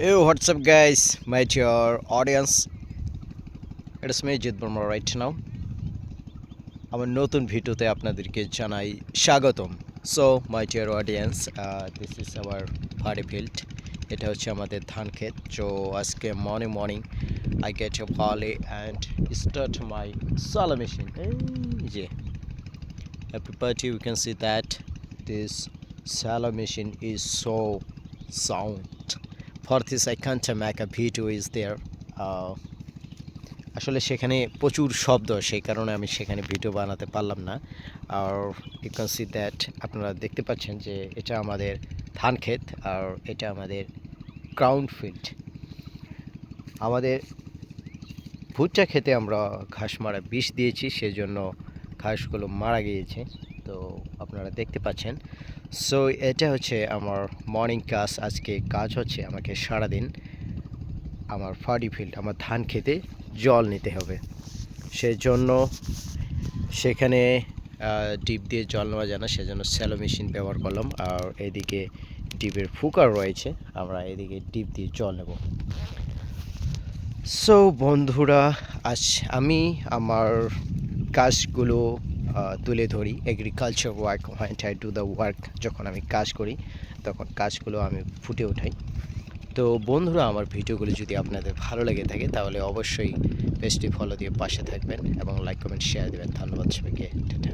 Hey, what's up, guys? My dear audience, it's me, Jit Burma, right now. আমার নতুন ভিডিওতে আপনাদেরকে জানাই স্বাগতম। So my dear audience, this is our ফাড়ি ফিল্ড। এটা হচ্ছে আমাদের ধান ক্ষেত। সো আজকে মর্নিং আই গেট এ ভালে অ্যান্ড স্টার্ট মাই সালা মেশিন। এই যে everybody, you can see that this salar machine is so sound. For this I can't make a video is there. uh, আসলে সেখানে প্রচুর শব্দ, সেই কারণে আমি সেখানে ভিডিও বানাতে পারলাম না। আর ইউ ক্যান সি দ্যাট, আপনারা দেখতে পাচ্ছেন যে এটা আমাদের ধান ক্ষেত আর এটা আমাদের গ্রাউন্ড ফিল্ড। আমাদের ভুট্টা খেতে আমরা ঘাস মারা বিষ দিয়েছি, সেজন্য ঘাসগুলো মারা গিয়েছে, তো আপনারা দেখতে পাচ্ছেন। সো এটা হচ্ছে আমার মর্নিং কাজ। আজকে কাজ হচ্ছে আমাকে সারাদিন আমার ফার্টি ফিল্ড, আমার ধান খেতে জল নিতে হবে। সেজন্য সেখানে ডিপ দিয়ে জল নেওয়া যায় না, সেজন্য স্যালো মেশিন ব্যবহার করলাম। আর এদিকে ডিপের ফুকার রয়েছে, আমরা এদিকে ডিপ দিয়ে জল নেব। সো বন্ধুরা, আজ আমি আমার কাজগুলো তুলে ধরি। Agriculture work, when I do the work, যখন আমি কাজ করি তখন কাজগুলো আমি ফুটে ওঠাই। তো বন্ধুরা, আমার ভিডিওগুলো যদি আপনাদের ভালো লেগে থাকে তাহলে অবশ্যই পেজটি ফলো দিয়ে পাশে থাকবেন এবং লাইক কমেন্ট শেয়ার দেবেন। ধন্যবাদ সবাইকে। টাটা।